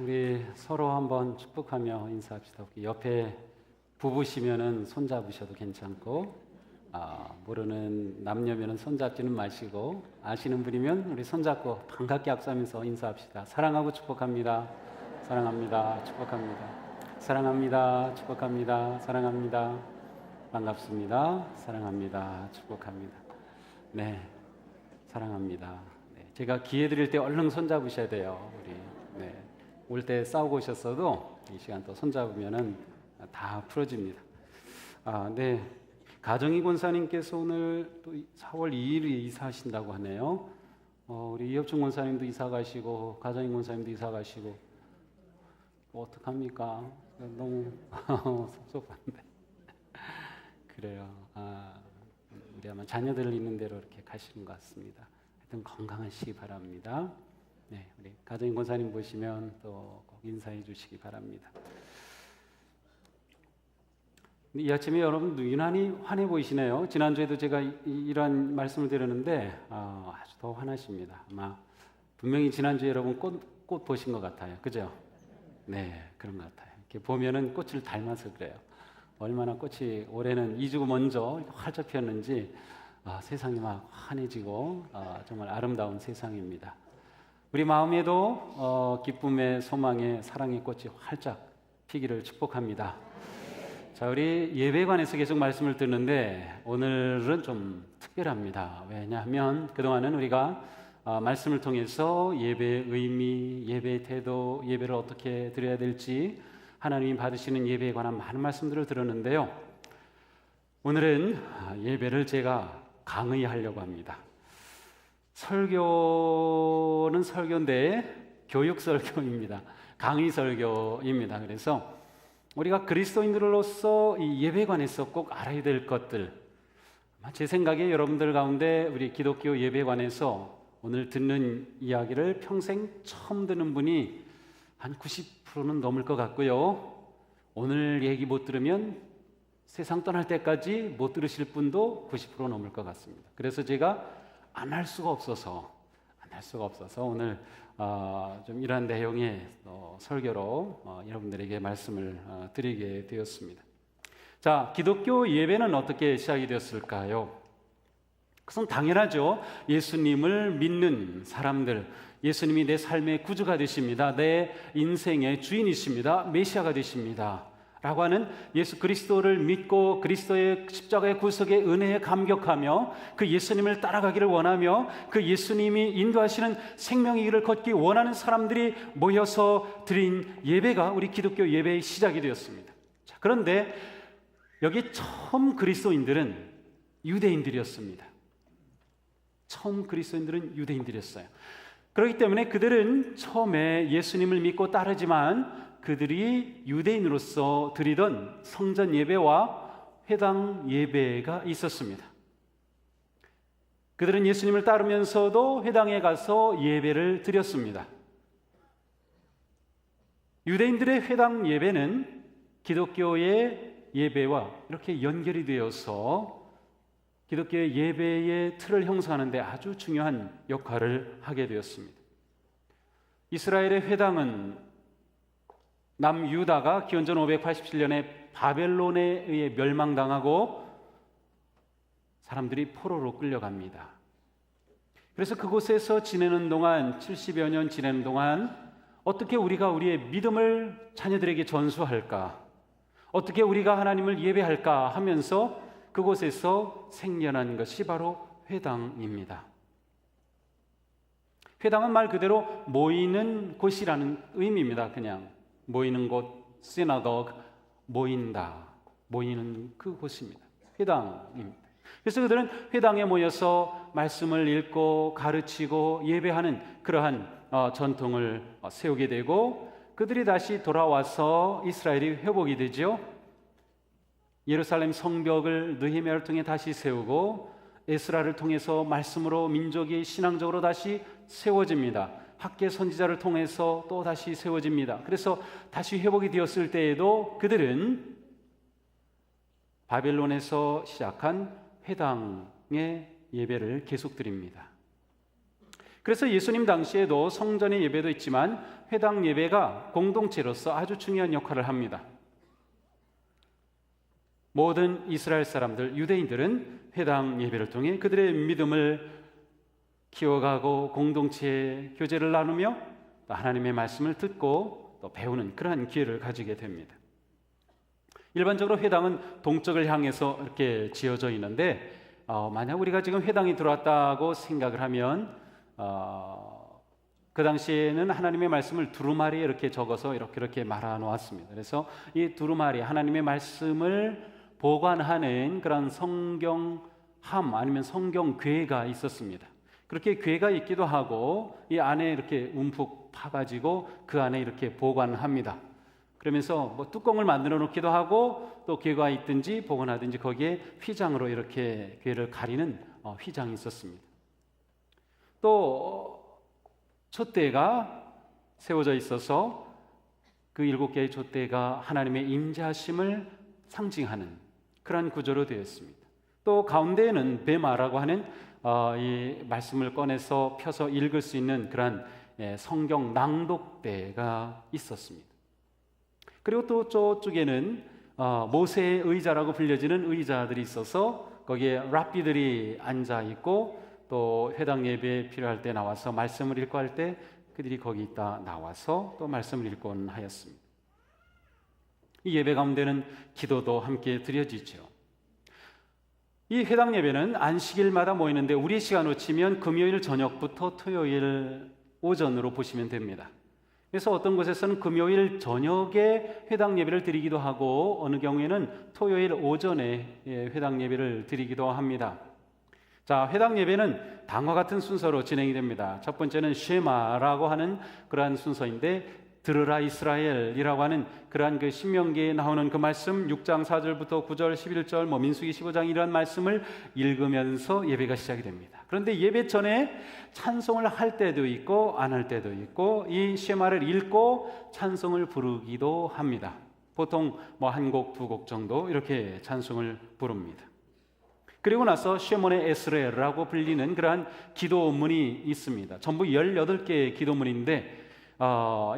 우리 서로 한번 축복하며 인사합시다. 옆에 부부시면은 손 잡으셔도 괜찮고, 모르는 남녀면은 손 잡지는 마시고, 아시는 분이면 우리 손 잡고 반갑게 악수하면서 인사합시다. 사랑하고 축복합니다. 사랑합니다. 축복합니다. 사랑합니다. 축복합니다. 사랑합니다. 반갑습니다. 사랑합니다. 축복합니다. 네, 사랑합니다. 네, 제가 기회 드릴 때 얼른 손 잡으셔야 돼요. 우리 올 때 싸우고 오셨어도 이 시간 또 손 잡으면은 다 풀어집니다. 네, 가정이 권사님께서 오늘 또 4월 2일에 이사하신다고 하네요. 우리 이협중 권사님도 이사 가시고 가정인 권사님도 이사 가시고 어떡합니까? 너무 섭섭한데. 그래요. 우리 아마 자녀들 있는 대로 이렇게 가시는 것 같습니다. 하여튼 건강하시기 바랍니다. 네, 우리 가정인 권사님 보시면 또 꼭 인사해 주시기 바랍니다. 이 아침에 여러분 유난히 환해 보이시네요. 지난주에도 제가 이러한 말씀을 드렸는데 아주 더 환하십니다. 아마 분명히 지난주에 여러분 꽃 보신 것 같아요. 그죠? 네, 그런 것 같아요. 이렇게 보면은 꽃을 닮아서 그래요. 얼마나 꽃이 올해는 2주 먼저 활짝 피었는지 세상이 막 환해지고 정말 아름다운 세상입니다. 우리 마음에도 기쁨의 소망의 사랑의 꽃이 활짝 피기를 축복합니다. 자, 우리 예배관에서 계속 말씀을 듣는데 오늘은 좀 특별합니다. 왜냐하면 그동안은 우리가 말씀을 통해서 예배의 의미, 예배의 태도, 예배를 어떻게 드려야 될지 하나님이 받으시는 예배에 관한 많은 말씀들을 들었는데요. 오늘은 예배를 제가 강의하려고 합니다. 설교는 설교인데 교육 설교입니다. 강의 설교입니다. 그래서 우리가 그리스도인들로서 이 예배관에서 꼭 알아야 될 것들, 제 생각에 여러분들 가운데 우리 기독교 예배관에서 오늘 듣는 이야기를 평생 처음 듣는 분이 한 90%는 넘을 것 같고요. 오늘 얘기 못 들으면 세상 떠날 때까지 못 들으실 분도 90% 넘을 것 같습니다. 그래서 제가 안 할 수가 없어서 오늘 좀 이러한 내용의 설교로 여러분들에게 말씀을 드리게 되었습니다. 자, 기독교 예배는 어떻게 시작이 되었을까요? 그것은 당연하죠. 예수님을 믿는 사람들, 예수님이 내 삶의 구주가 되십니다. 내 인생의 주인이십니다. 메시아가 되십니다. 라고 하는 예수 그리스도를 믿고 그리스도의 십자가의 구속의 은혜에 감격하며 그 예수님을 따라가기를 원하며 그 예수님이 인도하시는 생명의 길을 걷기 원하는 사람들이 모여서 드린 예배가 우리 기독교 예배의 시작이 되었습니다. 자, 그런데 여기 처음 그리스도인들은 유대인들이었습니다. 처음 그리스도인들은 유대인들이었어요. 그렇기 때문에 그들은 처음에 예수님을 믿고 따르지만 그들이 유대인으로서 드리던 성전 예배와 회당 예배가 있었습니다. 그들은 예수님을 따르면서도 회당에 가서 예배를 드렸습니다. 유대인들의 회당 예배는 기독교의 예배와 이렇게 연결이 되어서 기독교의 예배의 틀을 형성하는 데 아주 중요한 역할을 하게 되었습니다. 이스라엘의 회당은 남유다가 기원전 587년에 바벨론에 의해 멸망당하고 사람들이 포로로 끌려갑니다. 그래서 그곳에서 지내는 동안 70여 년 지내는 동안 어떻게 우리가 우리의 믿음을 자녀들에게 전수할까? 어떻게 우리가 하나님을 예배할까 하면서 그곳에서 생겨난 것이 바로 회당입니다. 회당은 말 그대로 모이는 곳이라는 의미입니다. 그냥 모이는 곳, synagogue, 모인다, 모이는 그곳입니다. 회당입니다. 그래서 그들은 회당에 모여서 말씀을 읽고 가르치고 예배하는 그러한 전통을 세우게 되고 그들이 다시 돌아와서 이스라엘이 회복이 되죠. 예루살렘 성벽을 느헤미야를 통해 다시 세우고 에스라를 통해서 말씀으로 민족이 신앙적으로 다시 세워집니다. 학계 선지자를 통해서 또 다시 세워집니다. 그래서 다시 회복이 되었을 때에도 그들은 바벨론에서 시작한 회당의 예배를 계속 드립니다. 그래서 예수님 당시에도 성전의 예배도 있지만 회당 예배가 공동체로서 아주 중요한 역할을 합니다. 모든 이스라엘 사람들, 유대인들은 회당 예배를 통해 그들의 믿음을 키워가고 공동체의 교제를 나누며 또 하나님의 말씀을 듣고 또 배우는 그러한 기회를 가지게 됩니다. 일반적으로 회당은 동쪽을 향해서 이렇게 지어져 있는데 만약 우리가 지금 회당이 들어왔다고 생각을 하면 그 당시에는 하나님의 말씀을 두루마리에 이렇게 적어서 이렇게 말아 놓았습니다. 그래서 이 두루마리, 하나님의 말씀을 보관하는 그런 성경함 아니면 성경궤가 있었습니다. 그렇게 궤가 있기도 하고 이 안에 이렇게 움푹 파가지고 그 안에 이렇게 보관합니다. 그러면서 뭐 뚜껑을 만들어 놓기도 하고 또 궤가 있든지 보관하든지 거기에 휘장으로 이렇게 궤를 가리는 휘장이 있었습니다. 또 촛대가 세워져 있어서 그 7개의 촛대가 하나님의 임재하심을 상징하는 그러한 구조로 되어 있습니다. 또 가운데에는 베마라고 하는 이 말씀을 꺼내서 펴서 읽을 수 있는 그러한 성경 낭독대가 있었습니다. 그리고 또 저쪽에는 모세의 의자라고 불려지는 의자들이 있어서 거기에 랍비들이 앉아 있고 또 회당 예배에 필요할 때 나와서 말씀을 읽고 할 때 그들이 거기 있다 나와서 또 말씀을 읽곤 하였습니다. 이 예배 가운데는 기도도 함께 드려지죠. 이 회당 예배는 안식일마다 모이는데 우리 시간으로 치면 금요일 저녁부터 토요일 오전으로 보시면 됩니다. 그래서 어떤 곳에서는 금요일 저녁에 회당 예배를 드리기도 하고 어느 경우에는 토요일 오전에 회당 예배를 드리기도 합니다. 자, 회당 예배는 다음과 같은 순서로 진행이 됩니다. 첫 번째는 쉐마라고 하는 그러한 순서인데 들으라 이스라엘이라고 하는 그러한 그 신명기에 나오는 그 말씀 6장 4절부터 9절 11절 민수기 15장 이런 말씀을 읽으면서 예배가 시작이 됩니다. 그런데 예배 전에 찬송을 할 때도 있고 안 할 때도 있고 이 쉐마를 읽고 찬송을 부르기도 합니다. 보통 뭐 한 곡, 두 곡 정도 이렇게 찬송을 부릅니다. 그리고 나서 쉐몬의 에스레라고 불리는 그러한 기도문이 있습니다. 전부 18개의 기도문인데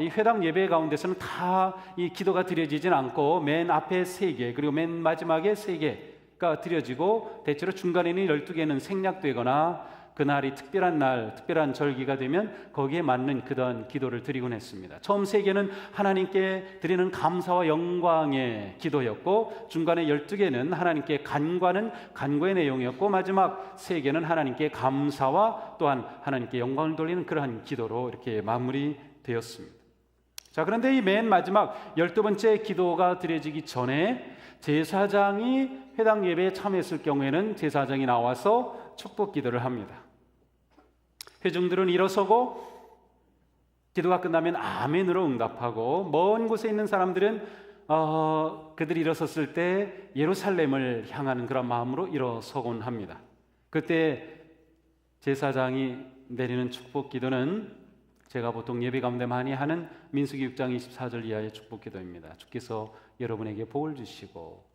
이 회당 예배 가운데서는 다 이 기도가 드려지진 않고 맨 앞에 3개 그리고 맨 마지막에 3개가 드려지고 대체로 중간에는 12개는 생략되거나 그날이 특별한 날, 특별한 절기가 되면 거기에 맞는 그런 기도를 드리곤 했습니다. 처음 3개는 하나님께 드리는 감사와 영광의 기도였고 중간에 12개는 하나님께 간과는 간구의 내용이었고 마지막 3개는 하나님께 감사와 또한 하나님께 영광을 돌리는 그러한 기도로 이렇게 마무리되었습니다. 자, 그런데 이 맨 마지막 12번째 기도가 드려지기 전에 제사장이 회당 예배에 참여했을 경우에는 제사장이 나와서 축복 기도를 합니다. 회중들은 일어서고 기도가 끝나면 아멘으로 응답하고 먼 곳에 있는 사람들은 그들이 일어섰을 때 예루살렘을 향하는 그런 마음으로 일어서곤 합니다. 그때 제사장이 내리는 축복 기도는 제가 보통 예배 가운데 많이 하는 민수기 6장 24절 이하의 축복 기도입니다. 주께서 여러분에게 복을 주시고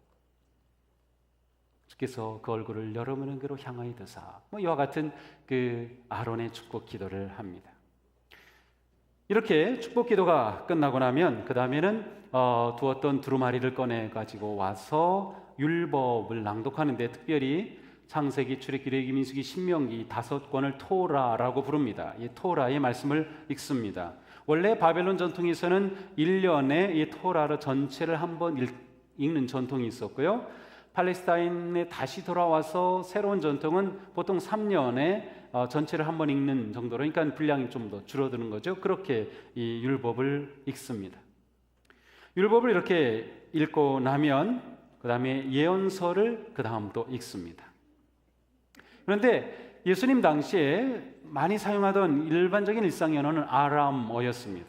주께서 그 얼굴을 여러분에게로 향하여 드사 이와 같은 그 아론의 축복 기도를 합니다. 이렇게 축복 기도가 끝나고 나면 그 다음에는 두었던 두루마리를 꺼내 가지고 와서 율법을 낭독하는데 특별히 창세기, 출애굽기, 레위기, 민수기, 신명기 5권을 토라라고 부릅니다. 이 토라의 말씀을 읽습니다. 원래 바벨론 전통에서는 1년에 이 토라를 전체를 한번 읽는 전통이 있었고요. 팔레스타인에 다시 돌아와서 새로운 전통은 보통 3년에 전체를 한번 읽는 정도로, 그러니까 분량이 좀 더 줄어드는 거죠. 그렇게 이 율법을 읽습니다. 율법을 이렇게 읽고 나면 그 다음에 예언서를 그 다음 또 읽습니다. 그런데 예수님 당시에 많이 사용하던 일반적인 일상 언어는 아람어였습니다.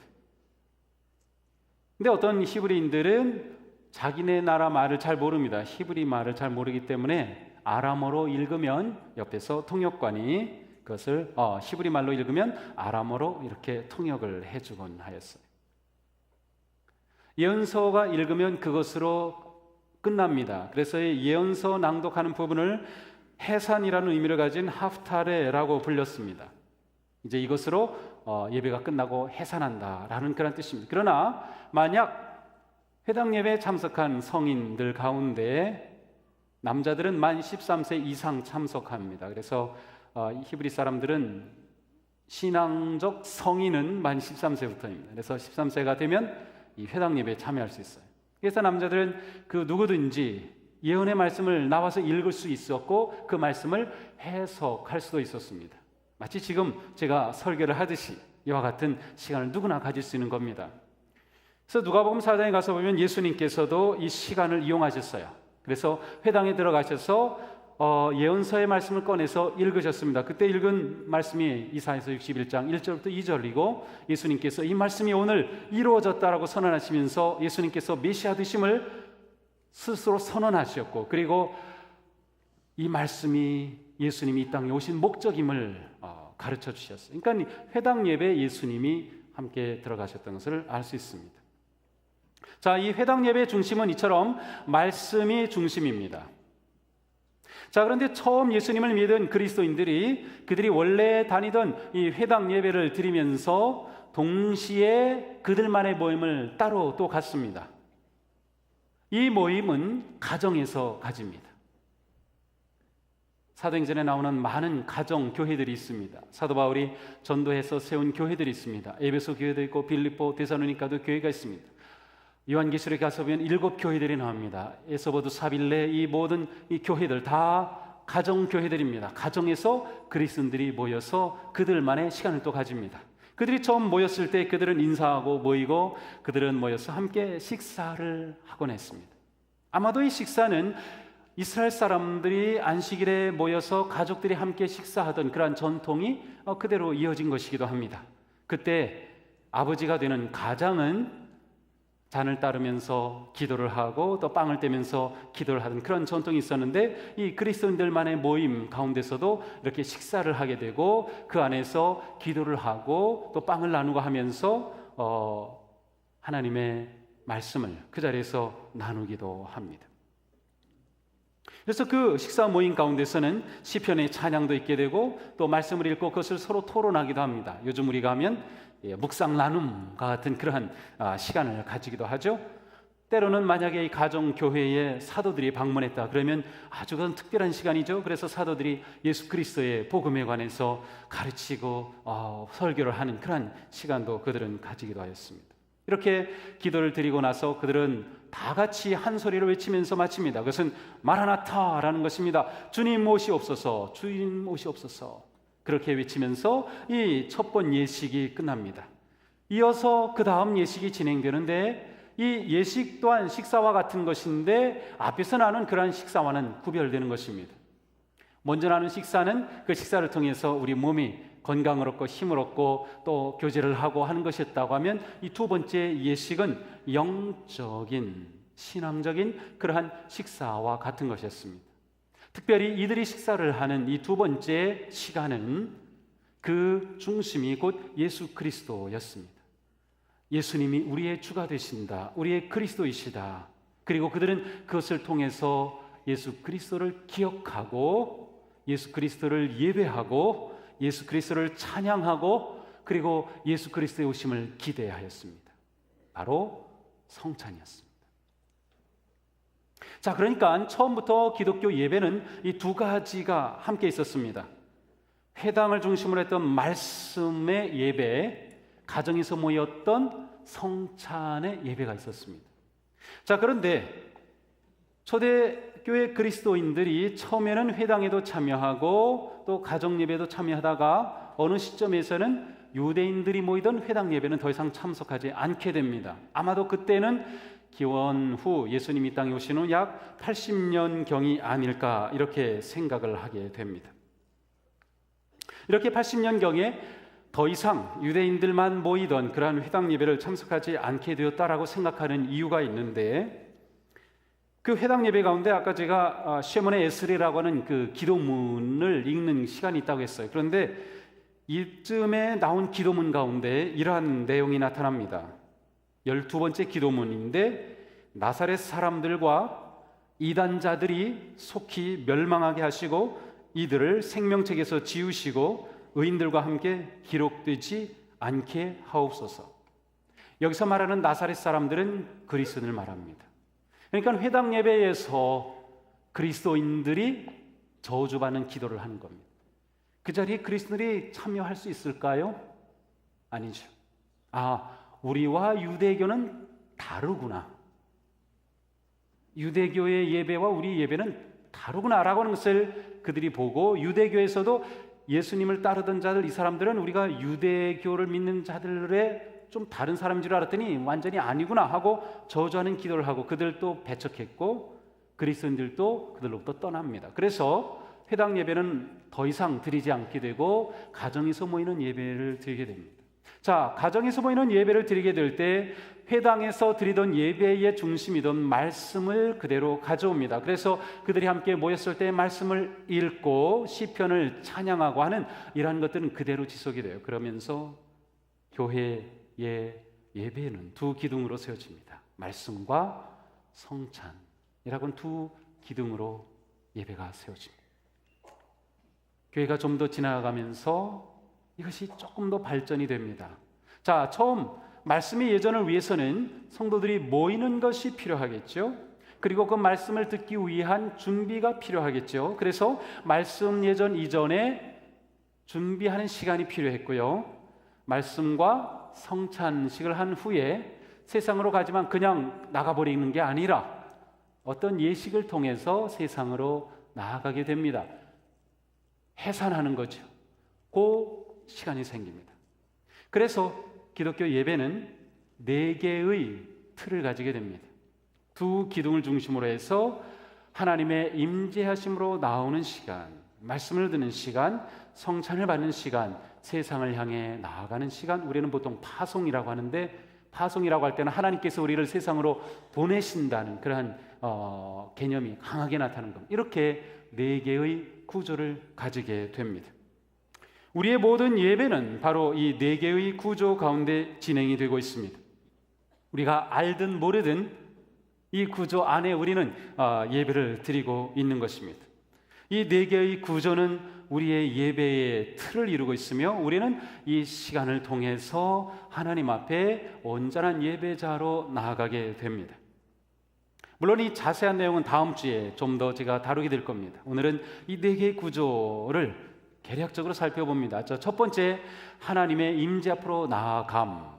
근데 어떤 히브리인들은 자기네 나라 말을 잘 모릅니다. 히브리 말을 잘 모르기 때문에 아람어로 읽으면 옆에서 통역관이 그것을 히브리 말로 읽으면 아람어로 이렇게 통역을 해주곤 하였어요. 예언서가 읽으면 그것으로 끝납니다. 그래서 이 예언서 낭독하는 부분을 해산이라는 의미를 가진 하프타레라고 불렸습니다. 이제 이것으로 예배가 끝나고 해산한다라는 그런 뜻입니다. 그러나 만약 회당 예배에 참석한 성인들 가운데 남자들은 만 13세 이상 참석합니다. 그래서 히브리 사람들은 신앙적 성인은 만 13세부터입니다. 그래서 13세가 되면 이 회당 예배에 참여할 수 있어요. 그래서 남자들은 그 누구든지 예언의 말씀을 나와서 읽을 수 있었고 그 말씀을 해석할 수도 있었습니다. 마치 지금 제가 설교를 하듯이 이와 같은 시간을 누구나 가질 수 있는 겁니다. 그래서 누가복음 4장에 가서 보면 예수님께서도 이 시간을 이용하셨어요. 그래서 회당에 들어가셔서 예언서의 말씀을 꺼내서 읽으셨습니다. 그때 읽은 말씀이 이사야서 61장 1절부터 2절이고 예수님께서 이 말씀이 오늘 이루어졌다라고 선언하시면서 예수님께서 메시아 되심을 스스로 선언하셨고 그리고 이 말씀이 예수님이 이 땅에 오신 목적임을 가르쳐 주셨어요. 그러니까 회당 예배에 예수님이 함께 들어가셨던 것을 알 수 있습니다. 자, 이 회당 예배의 중심은 이처럼 말씀이 중심입니다. 자, 그런데 처음 예수님을 믿은 그리스도인들이 그들이 원래 다니던 이 회당 예배를 드리면서 동시에 그들만의 모임을 따로 또 갖습니다. 이 모임은 가정에서 가집니다. 사도행전에 나오는 많은 가정 교회들이 있습니다. 사도 바울이 전도해서 세운 교회들이 있습니다. 에베소 교회도 있고 빌립보, 데살로니가도 교회가 있습니다. 요한계시록에 가서 보면 7교회들이 나옵니다. 에소보드, 사빌레, 이 모든 이 교회들 다 가정 교회들입니다. 가정에서 그리스도인들이 모여서 그들만의 시간을 또 가집니다. 그들이 처음 모였을 때 그들은 인사하고 모이고 그들은 모여서 함께 식사를 하곤 했습니다. 아마도 이 식사는 이스라엘 사람들이 안식일에 모여서 가족들이 함께 식사하던 그러한 전통이 그대로 이어진 것이기도 합니다. 그때 아버지가 되는 가장은 잔을 따르면서 기도를 하고 또 빵을 떼면서 기도를 하던 그런 전통이 있었는데 이 그리스도인들만의 모임 가운데서도 이렇게 식사를 하게 되고 그 안에서 기도를 하고 또 빵을 나누고 하면서 하나님의 말씀을 그 자리에서 나누기도 합니다. 그래서 그 식사 모임 가운데서는 시편의 찬양도 있게 되고 또 말씀을 읽고 그것을 서로 토론하기도 합니다. 요즘 우리가 하면 묵상 나눔과 같은 그러한 시간을 가지기도 하죠. 때로는 만약에 이 가정 교회에 사도들이 방문했다 그러면 아주 그런 특별한 시간이죠. 그래서 사도들이 예수 그리스도의 복음에 관해서 가르치고 설교를 하는 그러한 시간도 그들은 가지기도 하였습니다. 이렇게 기도를 드리고 나서 그들은 다 같이 한 소리로 외치면서 마칩니다. 그것은 마라나타라는 것입니다. 주님 오시옵소서, 주님 오시옵소서. 그렇게 외치면서 이 첫 번 예식이 끝납니다. 이어서 그 다음 예식이 진행되는데 이 예식 또한 식사와 같은 것인데 앞에서 나눈 그러한 식사와는 구별되는 것입니다. 먼저 나눈 식사는 그 식사를 통해서 우리 몸이 건강을 얻고 힘을 얻고 또 교제를 하고 하는 것이었다고 하면 이 두 번째 예식은 영적인 신앙적인 그러한 식사와 같은 것이었습니다. 특별히 이들이 식사를 하는 이 두 번째 시간은 그 중심이 곧 예수 그리스도였습니다. 예수님이 우리의 주가 되신다, 우리의 그리스도이시다. 그리고 그들은 그것을 통해서 예수 그리스도를 기억하고 예수 그리스도를 예배하고 예수 그리스도를 찬양하고 그리고 예수 그리스도의 오심을 기대하였습니다. 바로 성찬이었습니다. 자, 그러니까 처음부터 기독교 예배는 이 두 가지가 함께 있었습니다. 회당을 중심으로 했던 말씀의 예배, 가정에서 모였던 성찬의 예배가 있었습니다. 자, 그런데 초대교회 그리스도인들이 처음에는 회당에도 참여하고 또 가정 예배도 참여하다가 어느 시점에서는 유대인들이 모이던 회당 예배는 더 이상 참석하지 않게 됩니다. 아마도 그때는 기원 후 예수님이 이 땅에 오신 후 약 80년경이 아닐까 이렇게 생각을 하게 됩니다. 이렇게 80년경에 더 이상 유대인들만 모이던 그러한 회당 예배를 참석하지 않게 되었다라고 생각하는 이유가 있는데 그 회당 예배 가운데 아까 제가 쉐몬의 에스리라고 하는 그 기도문을 읽는 시간이 있다고 했어요. 그런데 이쯤에 나온 기도문 가운데 이러한 내용이 나타납니다. 12번째 기도문인데 나사렛 사람들과 이단자들이 속히 멸망하게 하시고 이들을 생명책에서 지우시고 의인들과 함께 기록되지 않게 하옵소서. 여기서 말하는 나사렛 사람들은 그리스도인을 말합니다. 그러니까 회당 예배에서 그리스도인들이 저주받는 기도를 하는 겁니다. 그 자리에 그리스도인들이 참여할 수 있을까요? 아니죠. 우리와 유대교는 다르구나. 유대교의 예배와 우리 예배는 다르구나라고 하는 것을 그들이 보고, 유대교에서도 예수님을 따르던 자들, 이 사람들은 우리가 유대교를 믿는 자들의 좀 다른 사람인 줄 알았더니 완전히 아니구나 하고 저주하는 기도를 하고 그들도 배척했고, 그리스도인들도 그들로부터 떠납니다. 그래서 회당 예배는 더 이상 드리지 않게 되고 가정에서 모이는 예배를 드리게 됩니다. 자, 가정에서 모이는 예배를 드리게 될 때 회당에서 드리던 예배의 중심이던 말씀을 그대로 가져옵니다. 그래서 그들이 함께 모였을 때 말씀을 읽고 시편을 찬양하고 하는 이러한 것들은 그대로 지속이 돼요. 그러면서 교회의 예배는 두 기둥으로 세워집니다. 말씀과 성찬이라고는 두 기둥으로 예배가 세워집니다. 교회가 좀 더 지나가면서 이것이 조금 더 발전이 됩니다. 자, 처음 말씀의 예전을 위해서는 성도들이 모이는 것이 필요하겠죠. 그리고 그 말씀을 듣기 위한 준비가 필요하겠죠. 그래서 말씀 예전 이전에 준비하는 시간이 필요했고요. 말씀과 성찬식을 한 후에 세상으로 가지만 그냥 나가버리는 게 아니라 어떤 예식을 통해서 세상으로 나아가게 됩니다. 해산하는 거죠. 그 시간이 생깁니다. 그래서 기독교 예배는 4개의 틀을 가지게 됩니다. 두 기둥을 중심으로 해서 하나님의 임재하심으로 나오는 시간, 말씀을 듣는 시간, 성찬을 받는 시간, 세상을 향해 나아가는 시간, 우리는 보통 파송이라고 하는데, 파송이라고 할 때는 하나님께서 우리를 세상으로 보내신다는 그러한 개념이 강하게 나타나는 겁니다. 이렇게 4개의 구조를 가지게 됩니다. 우리의 모든 예배는 바로 이 4개의 구조 가운데 진행이 되고 있습니다. 우리가 알든 모르든 이 구조 안에 우리는 예배를 드리고 있는 것입니다. 이 4개의 구조는 우리의 예배의 틀을 이루고 있으며 우리는 이 시간을 통해서 하나님 앞에 온전한 예배자로 나아가게 됩니다. 물론 이 자세한 내용은 다음 주에 좀 더 제가 다루게 될 겁니다. 오늘은 이 4개의 구조를 개략적으로 살펴봅니다. 첫 번째, 하나님의 임재 앞으로 나아감.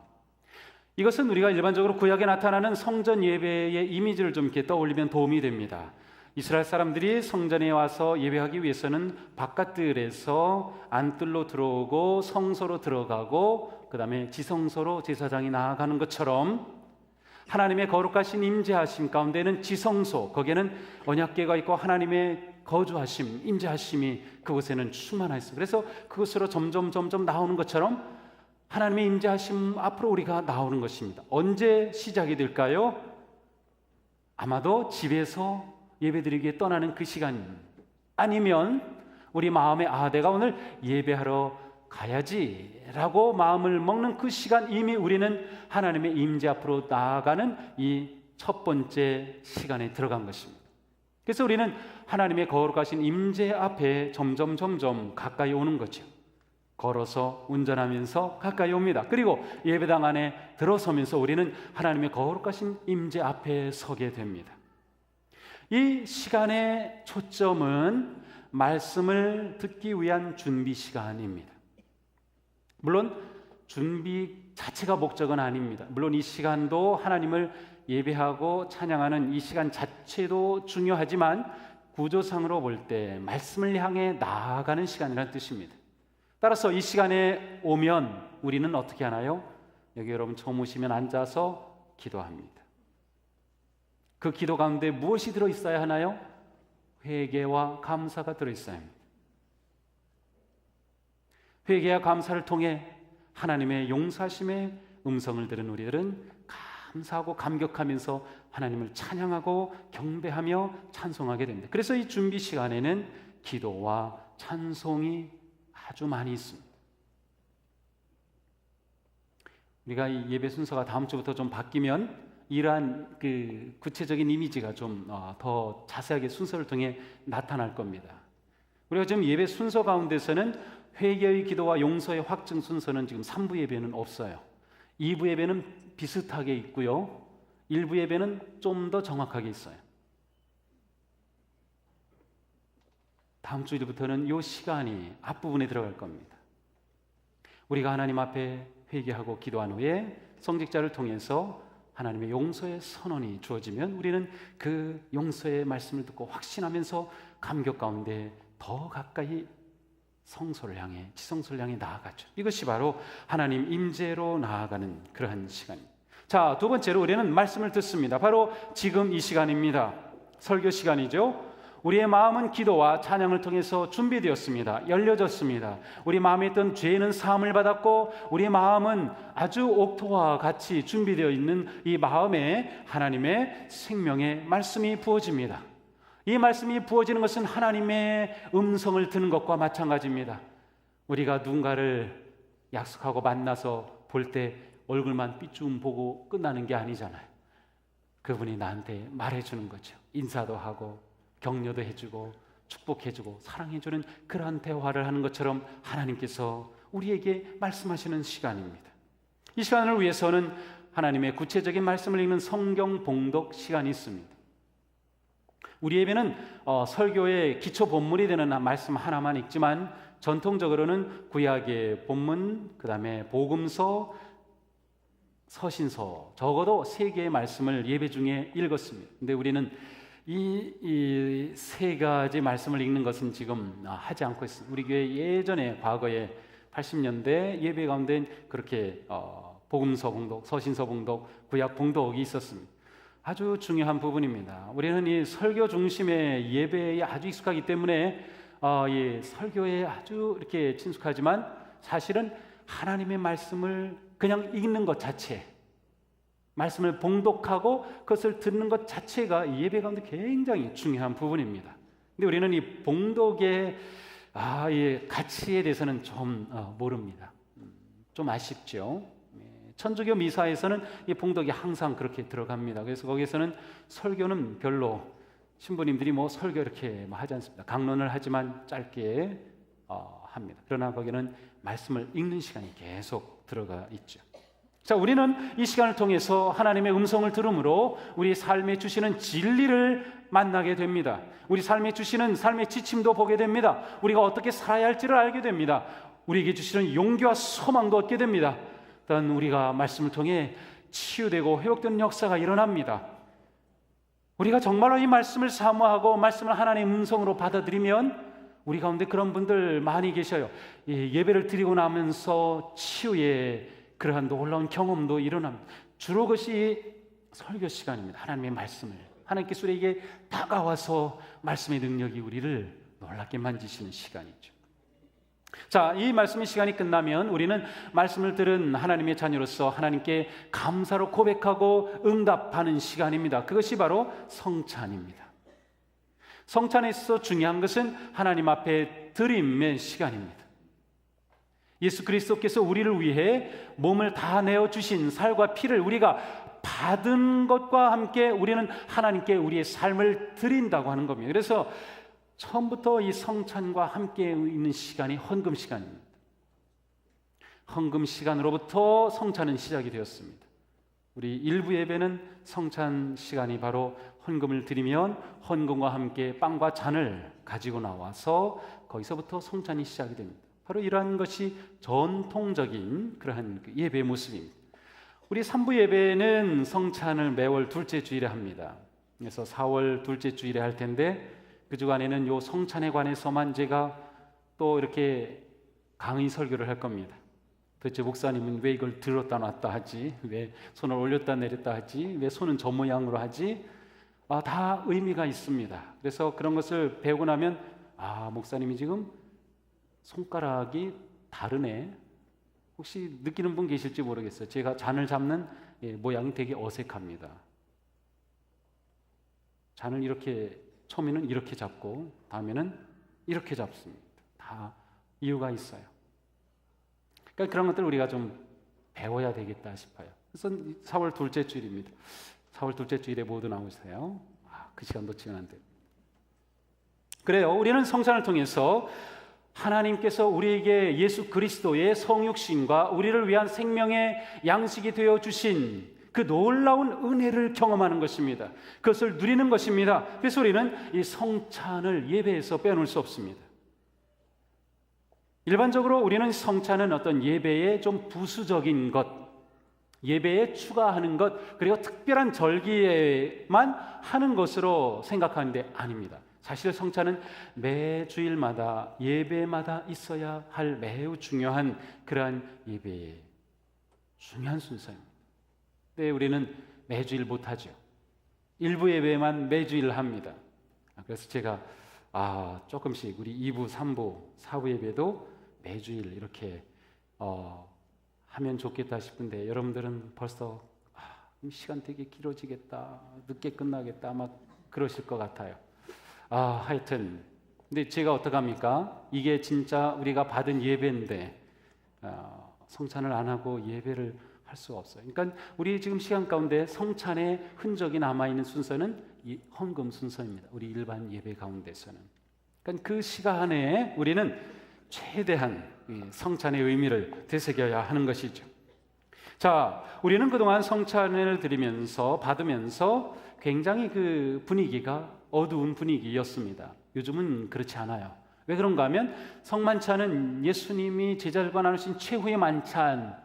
이것은 우리가 일반적으로 구약에 나타나는 성전 예배의 이미지를 좀 이렇게 떠올리면 도움이 됩니다. 이스라엘 사람들이 성전에 와서 예배하기 위해서는 바깥들에서 안뜰로 들어오고 성소로 들어가고 그 다음에 지성소로 제사장이 나아가는 것처럼 하나님의 거룩하신 임재하심 가운데는 지성소, 거기에는 언약궤가 있고 하나님의 거주하심, 임재하심이 그곳에는 충만하였습니다. 그래서 그곳으로 점점 나오는 것처럼 하나님의 임재하심 앞으로 우리가 나오는 것입니다. 언제 시작이 될까요? 아마도 집에서 예배드리기에 떠나는 그 시간, 아니면 우리 마음에 내가 오늘 예배하러 가야지 라고 마음을 먹는 그 시간, 이미 우리는 하나님의 임재 앞으로 나아가는 이 첫 번째 시간에 들어간 것입니다. 그래서 우리는 하나님의 거룩하신 임재 앞에 점점 가까이 오는 거죠. 걸어서 운전하면서 가까이 옵니다. 그리고 예배당 안에 들어서면서 우리는 하나님의 거룩하신 임재 앞에 서게 됩니다. 이 시간의 초점은 말씀을 듣기 위한 준비 시간입니다. 물론 준비 자체가 목적은 아닙니다. 물론 이 시간도 하나님을 예배하고 찬양하는 이 시간 자체도 중요하지만 구조상으로 볼 때 말씀을 향해 나아가는 시간이라는 뜻입니다. 따라서 이 시간에 오면 우리는 어떻게 하나요? 여기 여러분 처음 오시면 앉아서 기도합니다. 그 기도 가운데 무엇이 들어있어야 하나요? 회개와 감사가 들어있어야 합니다. 회개와 감사를 통해 하나님의 용서하심의 음성을 들은 우리들은 감사하고 감격하면서 하나님을 찬양하고 경배하며 찬송하게 됩니다. 그래서 이 준비 시간에는 기도와 찬송이 아주 많이 있습니다. 우리가 이 예배 순서가 다음 주부터 좀 바뀌면 이러한 그 구체적인 이미지가 좀 더 자세하게 순서를 통해 나타날 겁니다. 우리가 지금 예배 순서 가운데서는 회개의 기도와 용서의 확증 순서는 지금 3부 예배는 없어요. 2부 예배는 비슷하게 있고요. 1부 예배는 좀 더 정확하게 있어요. 다음 주일부터는 이 시간이 앞부분에 들어갈 겁니다. 우리가 하나님 앞에 회개하고 기도한 후에 성직자를 통해서 하나님의 용서의 선언이 주어지면 우리는 그 용서의 말씀을 듣고 확신하면서 감격 가운데 더 가까이 성소를 향해, 지성소를 향해 나아가죠. 이것이 바로 하나님 임재로 나아가는 그러한 시간입니다. 자, 두 번째로 우리는 말씀을 듣습니다. 바로 지금 이 시간입니다. 설교 시간이죠. 우리의 마음은 기도와 찬양을 통해서 준비되었습니다. 열려졌습니다. 우리 마음에 있던 죄는 사함을 받았고 우리의 마음은 아주 옥토와 같이 준비되어 있는 이 마음에 하나님의 생명의 말씀이 부어집니다. 이 말씀이 부어지는 것은 하나님의 음성을 듣는 것과 마찬가지입니다. 우리가 누군가를 약속하고 만나서 볼 때 얼굴만 삐쭉 보고 끝나는 게 아니잖아요. 그분이 나한테 말해주는 거죠. 인사도 하고 격려도 해주고 축복해주고 사랑해주는 그러한 대화를 하는 것처럼 하나님께서 우리에게 말씀하시는 시간입니다. 이 시간을 위해서는 하나님의 구체적인 말씀을 읽는 성경 봉독 시간이 있습니다. 우리 예배는 설교의 기초 본문이 되는 말씀 하나만 읽지만 전통적으로는 구약의 본문, 그 다음에 복음서, 서신서 적어도 3개의 말씀을 예배 중에 읽었습니다. 근데 우리는 이 3가지 말씀을 읽는 것은 지금 하지 않고 있습니다. 우리 교회 예전에 과거에 80년대 예배 가운데 그렇게 복음서 봉독, 서신서 봉독, 구약 봉독이 있었습니다. 아주 중요한 부분입니다. 우리는 이 설교 중심의 예배에 아주 익숙하기 때문에 이 설교에 아주 이렇게 친숙하지만 사실은 하나님의 말씀을 그냥 읽는 것 자체, 말씀을 봉독하고 그것을 듣는 것 자체가 예배 가운데 굉장히 중요한 부분입니다. 근데 우리는 이 봉독의 이 가치에 대해서는 좀 모릅니다. 좀 아쉽죠. 천주교 미사에서는 이 봉독이 항상 그렇게 들어갑니다. 그래서 거기에서는 설교는 별로 신부님들이 뭐 설교 이렇게 하지 않습니다. 강론을 하지만 짧게 합니다. 그러나 거기는 말씀을 읽는 시간이 계속 들어가 있죠. 자, 우리는 이 시간을 통해서 하나님의 음성을 들음으로 우리 삶에 주시는 진리를 만나게 됩니다. 우리 삶에 주시는 삶의 지침도 보게 됩니다. 우리가 어떻게 살아야 할지를 알게 됩니다. 우리에게 주시는 용기와 소망도 얻게 됩니다. 또한 우리가 말씀을 통해 치유되고 회복되는 역사가 일어납니다. 우리가 정말로 이 말씀을 사모하고 말씀을 하나님의 음성으로 받아들이면 우리 가운데 그런 분들 많이 계셔요. 예배를 드리고 나면서 치유의 그러한 놀라운 경험도 일어납니다. 주로 그것이 설교 시간입니다. 하나님의 말씀을 하나님께서 우리에게 다가와서 말씀의 능력이 우리를 놀랍게 만지시는 시간이죠. 자, 이 말씀의 시간이 끝나면 우리는 말씀을 들은 하나님의 자녀로서 하나님께 감사로 고백하고 응답하는 시간입니다. 그것이 바로 성찬입니다. 성찬에 있어 중요한 것은 하나님 앞에 드림의 시간입니다. 예수 그리스도께서 우리를 위해 몸을 다 내어주신 살과 피를 우리가 받은 것과 함께 우리는 하나님께 우리의 삶을 드린다고 하는 겁니다. 그래서 처음부터 이 성찬과 함께 있는 시간이 헌금 시간입니다. 헌금 시간으로부터 성찬은 시작이 되었습니다. 우리 일부 예배는 성찬 시간이 바로 헌금을 드리면 헌금과 함께 빵과 잔을 가지고 나와서 거기서부터 성찬이 시작이 됩니다. 바로 이러한 것이 전통적인 그러한 예배의 모습입니다. 우리 3부 예배는 성찬을 매월 둘째 주일에 합니다. 그래서 4월 둘째 주일에 할 텐데 그 주간에는 요 성찬에 관해서만 제가 또 이렇게 강의 설교를 할 겁니다. 도대체 목사님은 왜 이걸 들었다 놨다 하지? 왜 손을 올렸다 내렸다 하지? 왜 손은 저 모양으로 하지? 다 의미가 있습니다. 그래서 그런 것을 배우고 나면 목사님이 지금 손가락이 다르네. 혹시 느끼는 분 계실지 모르겠어요. 제가 잔을 잡는 모양이 되게 어색합니다. 잔을 이렇게 처음에는 이렇게 잡고 다음에는 이렇게 잡습니다. 다 이유가 있어요. 그러니까 그런 것들 우리가 좀 배워야 되겠다 싶어요. 그래서 4월 둘째 주일입니다. 4월 둘째 주일에 모두 나오세요. 그 시간 놓치면 안 돼요. 그래요. 우리는 성찬을 통해서 하나님께서 우리에게 예수 그리스도의 성육신과 우리를 위한 생명의 양식이 되어 주신 그 놀라운 은혜를 경험하는 것입니다. 그것을 누리는 것입니다. 그래서 우리는 이 성찬을 예배에서 빼놓을 수 없습니다. 일반적으로 우리는 성찬은 어떤 예배의 좀 부수적인 것, 예배에 추가하는 것, 그리고 특별한 절기에만 하는 것으로 생각하는데 아닙니다. 사실 성찬은 매 주일마다 예배마다 있어야 할 매우 중요한 그러한 예배의 중요한 순서입니다. 근데 우리는 매주일 못하죠. 일부 예배만 매주일 합니다. 그래서 제가 조금씩 우리 2부, 3부, 4부 예배도 매주일 이렇게 하면 좋겠다 싶은데 여러분들은 벌써 시간 되게 길어지겠다, 늦게 끝나겠다 막 그러실 것 같아요. 하여튼 근데 제가 어떡합니까? 이게 진짜 우리가 받은 예배인데 성찬을 안 하고 예배를 할 수가 없어요. 그러니까 우리 지금 시간 가운데 성찬의 흔적이 남아있는 순서는 이 헌금 순서입니다. 우리 일반 예배 가운데서는. 그러니까 그 시간에 우리는 최대한 성찬의 의미를 되새겨야 하는 것이죠. 자, 우리는 그동안 성찬을 드리면서 받으면서 굉장히 그 분위기가 어두운 분위기였습니다. 요즘은 그렇지 않아요. 왜 그런가 하면 성만찬은 예수님이 제자들과 나누신 최후의 만찬이라고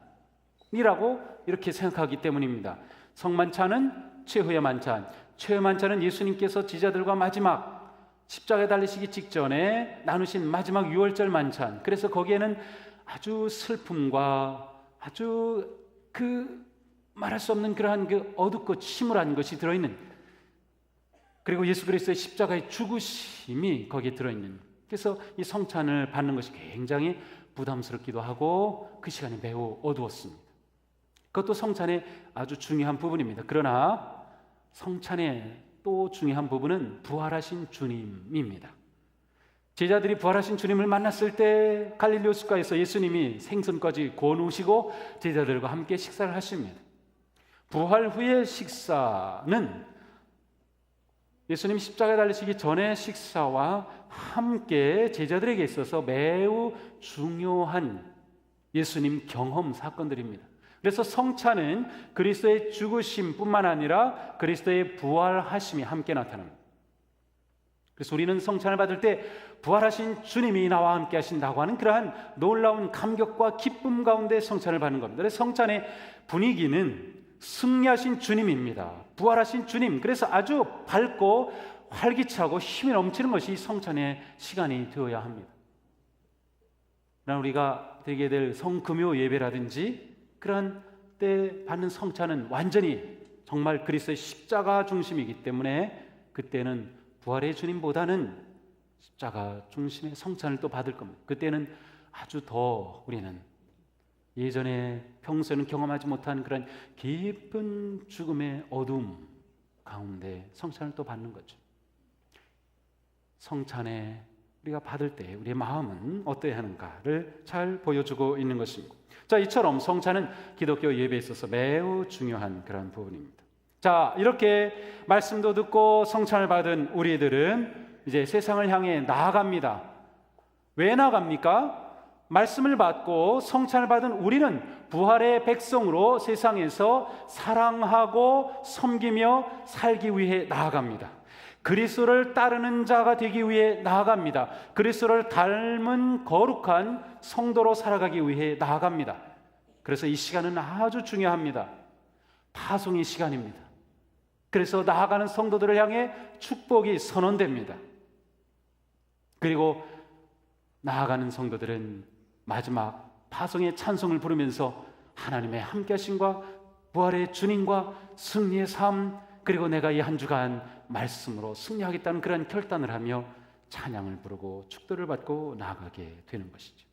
이렇게 생각하기 때문입니다. 성만찬은 최후의 만찬, 최후의 만찬은 예수님께서 제자들과 마지막 십자가에 달리시기 직전에 나누신 마지막 유월절 만찬. 그래서 거기에는 아주 슬픔과 아주 말할 수 없는 그러한 그 어둡고 침울한 것이 들어있는, 그리고 예수 그리스도의 십자가의 죽으심이 거기에 들어있는, 그래서 이 성찬을 받는 것이 굉장히 부담스럽기도 하고 그 시간이 매우 어두웠습니다. 그것도 성찬의 아주 중요한 부분입니다. 그러나 성찬의 또 중요한 부분은 부활하신 주님입니다. 제자들이 부활하신 주님을 만났을 때 갈릴리 호숫가에서 예수님이 생선까지 구워놓으시고 제자들과 함께 식사를 하십니다. 부활 후의 식사는 예수님 십자가에 달리시기 전의 식사와 함께 제자들에게 있어서 매우 중요한 예수님 경험 사건들입니다. 그래서 성찬은 그리스도의 죽으심뿐만 아니라 그리스도의 부활하심이 함께 나타납니다. 그래서 우리는 성찬을 받을 때 부활하신 주님이 나와 함께 하신다고 하는 그러한 놀라운 감격과 기쁨 가운데 성찬을 받는 겁니다. 그래서 성찬의 분위기는 승리하신 주님입니다. 부활하신 주님. 그래서 아주 밝고 활기차고 힘이 넘치는 것이 성찬의 시간이 되어야 합니다. 그러나 우리가 드리게 될 성금요 예배라든지 그러한 때 받는 성찬은 완전히 정말 그리스도의 십자가 중심이기 때문에 그때는 부활의 주님보다는 십자가 중심의 성찬을 또 받을 겁니다. 그때는 아주 더 우리는 예전에 평소에는 경험하지 못한 그런 깊은 죽음의 어둠 가운데 성찬을 또 받는 거죠. 성찬에 우리가 받을 때 우리의 마음은 어떠해야 하는가를 잘 보여주고 있는 것입니다. 자, 이처럼 성찬은 기독교 예배에 있어서 매우 중요한 그런 부분입니다. 자, 이렇게 말씀도 듣고 성찬을 받은 우리들은 이제 세상을 향해 나아갑니다. 왜 나갑니까? 말씀을 받고 성찬을 받은 우리는 부활의 백성으로 세상에서 사랑하고 섬기며 살기 위해 나아갑니다. 그리스도를 따르는 자가 되기 위해 나아갑니다. 그리스도를 닮은 거룩한 성도로 살아가기 위해 나아갑니다. 그래서 이 시간은 아주 중요합니다. 파송의 시간입니다. 그래서 나아가는 성도들을 향해 축복이 선언됩니다. 그리고 나아가는 성도들은 마지막 파송의 찬송을 부르면서 하나님의 함께하심과 부활의 주님과 승리의 삶, 그리고 내가 이 한 주간 말씀으로 승리하겠다는 그런 결단을 하며 찬양을 부르고 축도를 받고 나아가게 되는 것이죠.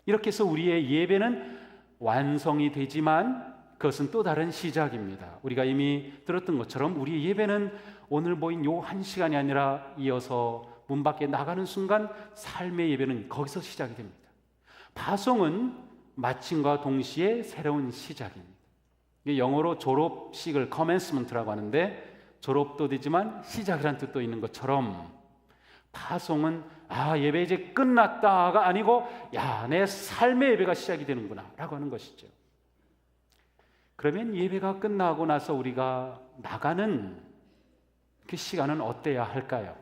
이렇게 해서 우리의 예배는 완성이 되지만 그것은 또 다른 시작입니다. 우리가 이미 들었던 것처럼 우리의 예배는 오늘 모인 요 한 시간이 아니라 이어서 문 밖에 나가는 순간 삶의 예배는 거기서 시작이 됩니다. 파송은 마침과 동시에 새로운 시작입니다. 영어로 졸업식을 commencement라고 하는데 졸업도 되지만 시작이라는 뜻도 있는 것처럼 파송은 예배 이제 끝났다가 아니고 내 삶의 예배가 시작이 되는구나 라고 하는 것이죠. 그러면 예배가 끝나고 나서 우리가 나가는 그 시간은 어때야 할까요?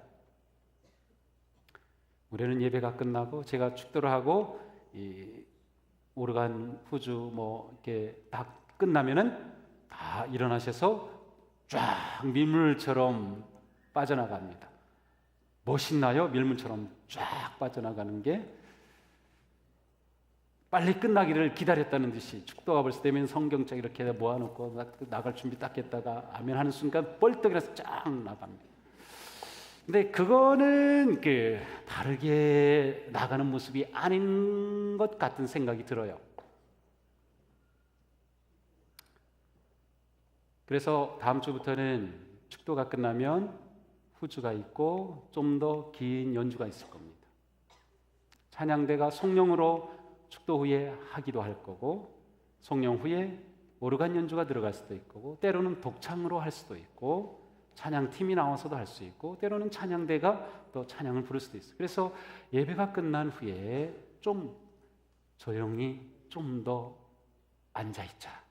우리는 예배가 끝나고 제가 축도를 하고 이 오르간 후주 이렇게 다 끝나면은 다 일어나셔서 쫙 밀물처럼 빠져나갑니다. 멋있나요? 밀물처럼 쫙 빠져나가는 게 빨리 끝나기를 기다렸다는 듯이 축도가 벌써 되면 성경책 이렇게 모아놓고 나갈 준비 딱 했다가 아멘 하는 순간 벌떡 일어나서 쫙 나갑니다. 근데 그거는 바르게 나가는 모습이 아닌 것 같은 생각이 들어요. 그래서 다음 주부터는 축도가 끝나면 후주가 있고 좀 더 긴 연주가 있을 겁니다. 찬양대가 성령으로 축도 후에 하기도 할 거고, 성령 후에 오르간 연주가 들어갈 수도 있고, 때로는 독창으로 할 수도 있고, 찬양팀이 나와서도 할 수 있고, 때로는 찬양대가 또 찬양을 부를 수도 있어요. 그래서 예배가 끝난 후에 좀 조용히 좀 더 앉아있자.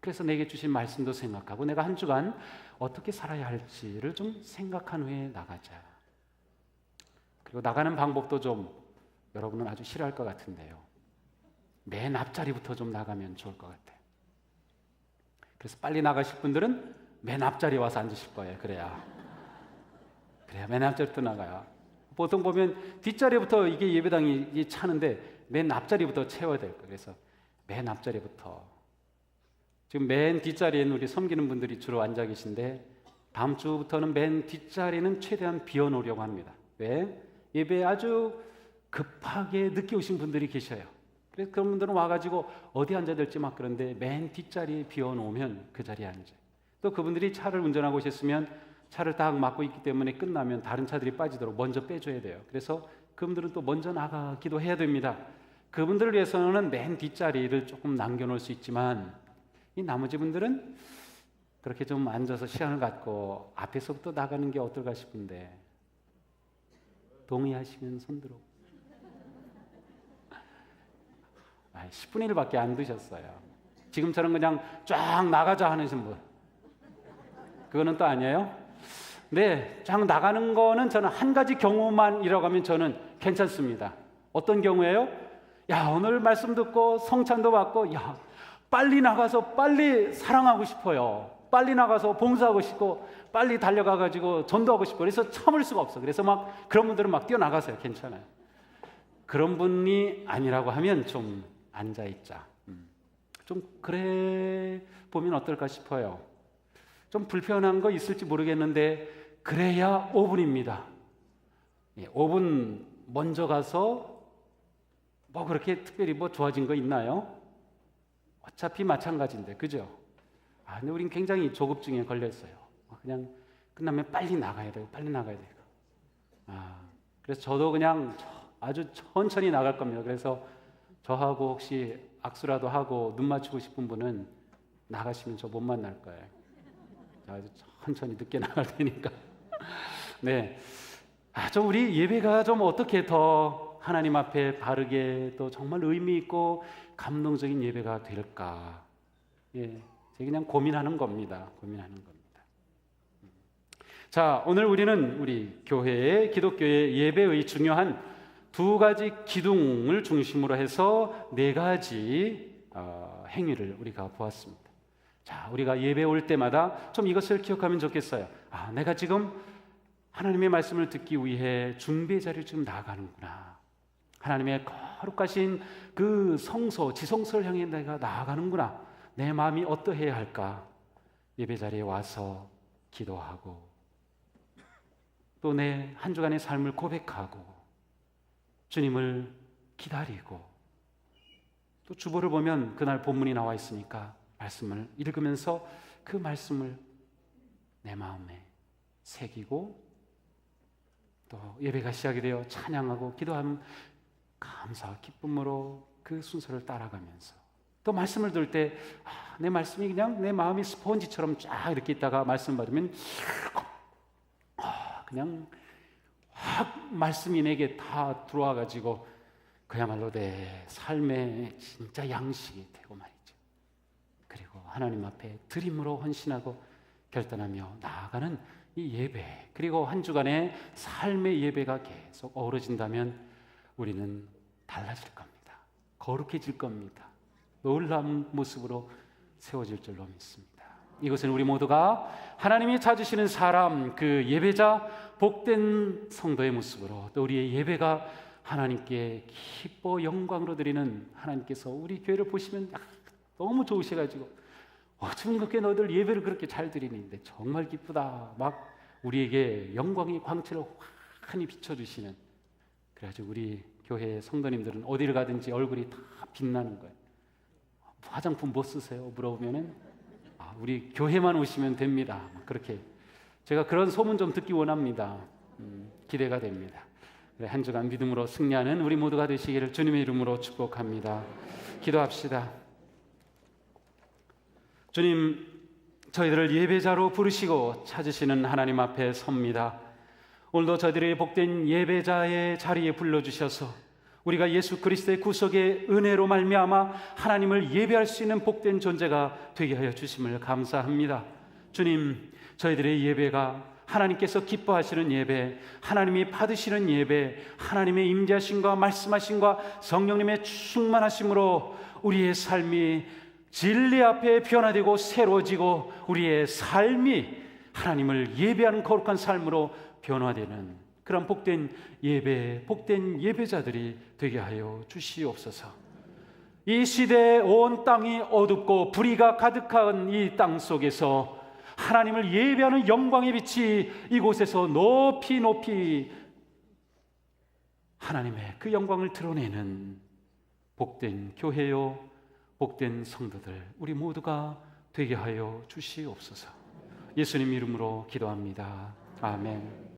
그래서 내게 주신 말씀도 생각하고 내가 한 주간 어떻게 살아야 할지를 좀 생각한 후에 나가자. 그리고 나가는 방법도 좀 여러분은 아주 싫어할 것 같은데요. 맨 앞자리부터 좀 나가면 좋을 것 같아요. 그래서 빨리 나가실 분들은 맨 앞자리에 와서 앉으실 거예요. 그래야 맨 앞자리부터 나가요. 보통 보면 뒷자리부터 이게 예배당이 차는데 맨 앞자리부터 채워야 될 거예요. 그래서 맨 앞자리부터. 지금 맨 뒷자리에는 우리 섬기는 분들이 주로 앉아 계신데 다음 주부터는 맨 뒷자리는 최대한 비워놓으려고 합니다. 왜? 예배에 아주 급하게 늦게 오신 분들이 계셔요. 그래서 그런 분들은 와가지고 어디 앉아야 될지 막 그런데 맨 뒷자리에 비워놓으면 그 자리에 앉아요. 또 그분들이 차를 운전하고 오셨으면 차를 딱 막고 있기 때문에 끝나면 다른 차들이 빠지도록 먼저 빼줘야 돼요. 그래서 그분들은 또 먼저 나가기도 해야 됩니다. 그분들을 위해서는 맨 뒷자리를 조금 남겨놓을 수 있지만 이 나머지 분들은 그렇게 좀 앉아서 시간을 갖고 앞에서부터 나가는 게 어떨까 싶은데 동의하시면 손들어. 10분의 1밖에 안 드셨어요. 지금처럼 그냥 쫙 나가자 하는 분 그거는 또 아니에요? 네, 쫙 나가는 거는 저는 한 가지 경우만이라고 하면 저는 괜찮습니다. 어떤 경우예요? 오늘 말씀 듣고 성찬도 받고 빨리 나가서 빨리 사랑하고 싶어요. 빨리 나가서 봉사하고 싶고 빨리 달려가가지고 전도하고 싶고 그래서 참을 수가 없어. 그래서 막 그런 분들은 막 뛰어나가세요. 괜찮아요. 그런 분이 아니라고 하면 좀 앉아있자. 좀 그래 보면 어떨까 싶어요. 좀 불편한 거 있을지 모르겠는데 그래야 5분입니다. 5분 먼저 가서 그렇게 특별히 좋아진 거 있나요? 어차피 마찬가지인데, 그죠? 근데 우린 굉장히 조급증에 걸렸어요. 그냥 끝나면 빨리 나가야 되고, 빨리 나가야 되고. 그래서 저도 그냥 아주 천천히 나갈 겁니다. 그래서 저하고 혹시 악수라도 하고 눈 맞추고 싶은 분은 나가시면 저 못 만날 거예요. 아주 천천히 늦게 나갈 테니까. 네. 좀 우리 예배가 좀 어떻게 더 하나님 앞에 바르게 또 정말 의미 있고 감동적인 예배가 될까? 제가 그냥 고민하는 겁니다. 자, 오늘 우리는 우리 교회의 기독교의 예배의 중요한 두 가지 기둥을 중심으로 해서 네 가지 행위를 우리가 보았습니다. 자, 우리가 예배 올 때마다 좀 이것을 기억하면 좋겠어요. 내가 지금 하나님의 말씀을 듣기 위해 준비의 자리를 지금 나아가는구나. 하나님의 거룩하신 그 성소, 지성소를 향해 내가 나아가는구나. 내 마음이 어떠해야 할까? 예배 자리에 와서 기도하고 또 내 한 주간의 삶을 고백하고 주님을 기다리고 또 주보를 보면 그날 본문이 나와 있으니까 말씀을 읽으면서 그 말씀을 내 마음에 새기고 또 예배가 시작이 되어 찬양하고 기도하면 감사와 기쁨으로 그 순서를 따라가면서 또 말씀을 들을 때 내 말씀이 그냥 내 마음이 스펀지처럼 쫙 이렇게 있다가 말씀 받으면 그냥 말씀이 내게 다 들어와 가지고 그야말로 내 삶의 진짜 양식이 되고 말이죠. 그리고 하나님 앞에 드림으로 헌신하고 결단하며 나아가는 이 예배, 그리고 한 주간의 삶의 예배가 계속 어우러진다면 우리는 달라질 겁니다. 거룩해질 겁니다. 놀라운 모습으로 세워질 줄로 믿습니다. 이것은 우리 모두가 하나님이 찾으시는 사람, 그 예배자, 복된 성도의 모습으로, 또 우리의 예배가 하나님께 기뻐 영광으로 드리는, 하나님께서 우리 교회를 보시면 너무 좋으셔가지고 어쩜 그렇게 너희들 예배를 그렇게 잘 드리는데 정말 기쁘다, 막 우리에게 영광의 광채를 환히 비춰주시는, 그래가지고 우리 교회 성도님들은 어디를 가든지 얼굴이 다 빛나는 거예요. 화장품 뭐 쓰세요? 물어보면은 우리 교회만 오시면 됩니다. 그렇게 제가 그런 소문 좀 듣기 원합니다. 기대가 됩니다. 한 주간 믿음으로 승리하는 우리 모두가 되시기를 주님의 이름으로 축복합니다. 기도합시다. 주님, 저희들을 예배자로 부르시고 찾으시는 하나님 앞에 섭니다. 오늘도 저희들의 복된 예배자의 자리에 불러주셔서 우리가 예수 그리스도의 구속의 은혜로 말미암아 하나님을 예배할 수 있는 복된 존재가 되게 하여 주심을 감사합니다. 주님, 저희들의 예배가 하나님께서 기뻐하시는 예배, 하나님이 받으시는 예배, 하나님의 임재하심과 말씀하심과 성령님의 충만하심으로 우리의 삶이 진리 앞에 변화되고 새로워지고 우리의 삶이 하나님을 예배하는 거룩한 삶으로 변화되는 그런 복된 예배, 복된 예배자들이 되게 하여 주시옵소서. 이 시대에 온 땅이 어둡고 불의가 가득한 이 땅 속에서 하나님을 예배하는 영광의 빛이 이곳에서 높이 높이 하나님의 그 영광을 드러내는 복된 교회요, 복된 성도들 우리 모두가 되게 하여 주시옵소서. 예수님 이름으로 기도합니다. 아멘.